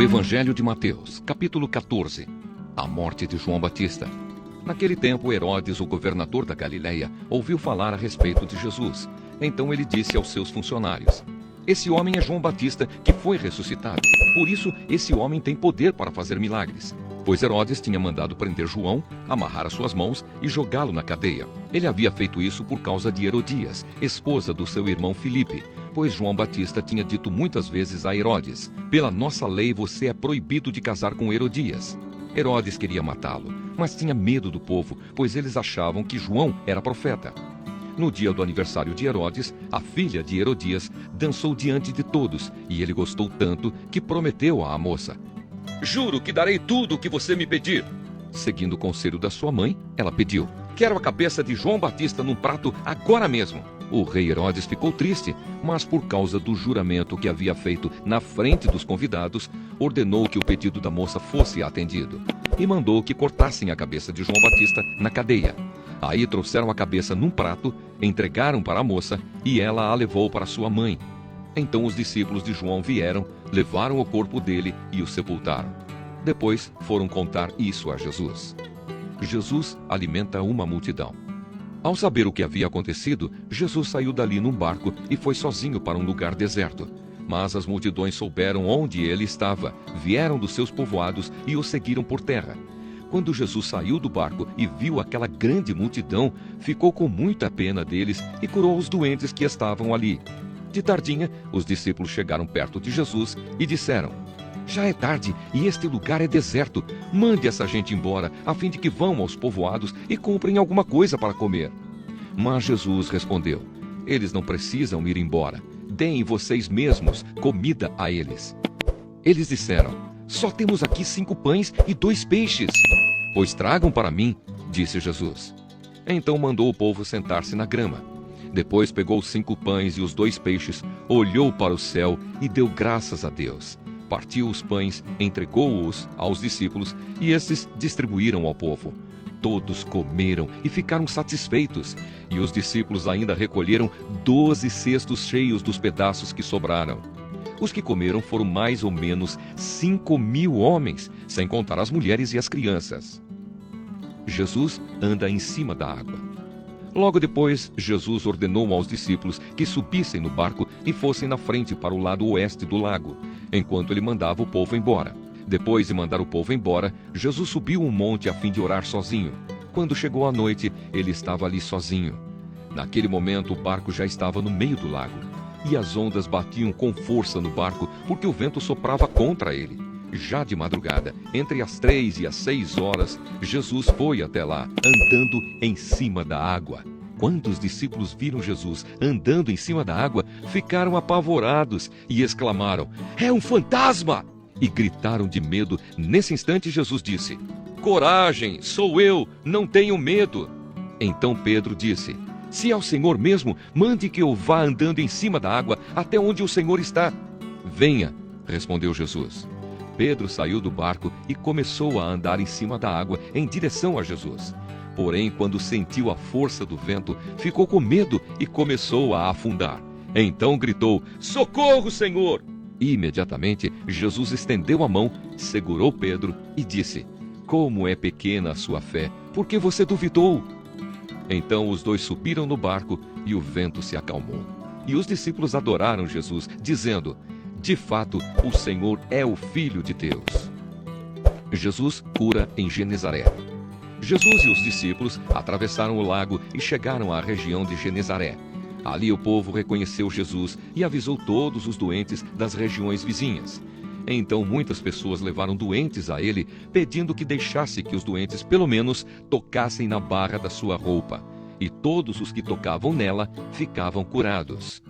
Evangelho de Mateus, capítulo 14. A morte de João Batista. Naquele tempo, Herodes, o governador da Galileia, ouviu falar a respeito de Jesus. Então ele disse aos seus funcionários: "Esse homem é João Batista, que foi ressuscitado. Por isso, esse homem tem poder para fazer milagres." Pois Herodes tinha mandado prender João, amarrar as suas mãos e jogá-lo na cadeia. Ele havia feito isso por causa de Herodias, esposa do seu irmão Filipe, pois João Batista tinha dito muitas vezes a Herodes: "Pela nossa lei você é proibido de casar com Herodias." Herodes queria matá-lo, mas tinha medo do povo, pois eles achavam que João era profeta. No dia do aniversário de Herodes, a filha de Herodias dançou diante de todos, e ele gostou tanto que prometeu à moça: "Juro que darei tudo o que você me pedir." Seguindo o conselho da sua mãe, ela pediu: "Quero a cabeça de João Batista num prato agora mesmo." O rei Herodes ficou triste, mas por causa do juramento que havia feito na frente dos convidados, ordenou que o pedido da moça fosse atendido e mandou que cortassem a cabeça de João Batista na cadeia. Aí trouxeram a cabeça num prato, entregaram para a moça e ela a levou para sua mãe. Então os discípulos de João vieram, levaram o corpo dele e o sepultaram. Depois foram contar isso a Jesus. Jesus alimenta uma multidão. Ao saber o que havia acontecido, Jesus saiu dali num barco e foi sozinho para um lugar deserto. Mas as multidões souberam onde ele estava, vieram dos seus povoados e o seguiram por terra. Quando Jesus saiu do barco e viu aquela grande multidão, ficou com muita pena deles e curou os doentes que estavam ali. De tardinha, os discípulos chegaram perto de Jesus e disseram: "Já é tarde e este lugar é deserto. Mande essa gente embora, a fim de que vão aos povoados e comprem alguma coisa para comer." Mas Jesus respondeu: "Eles não precisam ir embora. Deem vocês mesmos comida a eles." Eles disseram: "Só temos aqui 5 pães e 2 peixes." "Pois tragam para mim", disse Jesus. Então mandou o povo sentar-se na grama. Depois pegou os 5 pães e os 2 peixes, olhou para o céu e deu graças a Deus. Partiu os pães, entregou-os aos discípulos e estes distribuíram ao povo. Todos comeram e ficaram satisfeitos, e os discípulos ainda recolheram 12 cestos cheios dos pedaços que sobraram. Os que comeram foram mais ou menos 5.000 homens, sem contar as mulheres e as crianças. Jesus anda em cima da água. Logo depois, Jesus ordenou aos discípulos que subissem no barco e fossem na frente para o lado oeste do lago, enquanto ele mandava o povo embora. Depois de mandar o povo embora, Jesus subiu um monte a fim de orar sozinho. Quando chegou a noite, ele estava ali sozinho. Naquele momento, o barco já estava no meio do lago, e as ondas batiam com força no barco, porque o vento soprava contra ele. Já de madrugada, entre as 3 e as 6 horas, Jesus foi até lá, andando em cima da água. Quando os discípulos viram Jesus andando em cima da água, ficaram apavorados e exclamaram: "É um fantasma!" E gritaram de medo. Nesse instante, Jesus disse: "Coragem, sou eu, não tenham medo." Então Pedro disse: "Se é o Senhor mesmo, mande que eu vá andando em cima da água até onde o Senhor está." "Venha", respondeu Jesus. Pedro saiu do barco e começou a andar em cima da água em direção a Jesus. Porém, quando sentiu a força do vento, ficou com medo e começou a afundar. Então gritou: "Socorro, Senhor!" E imediatamente Jesus estendeu a mão, segurou Pedro e disse: "Como é pequena a sua fé, por que você duvidou?" Então os dois subiram no barco e o vento se acalmou. E os discípulos adoraram Jesus, dizendo: "De fato, o Senhor é o Filho de Deus." Jesus cura em Genezaré. Jesus e os discípulos atravessaram o lago e chegaram à região de Genezaré. Ali o povo reconheceu Jesus e avisou todos os doentes das regiões vizinhas. Então muitas pessoas levaram doentes a ele, pedindo que deixasse que os doentes pelo menos tocassem na barra da sua roupa. E todos os que tocavam nela ficavam curados.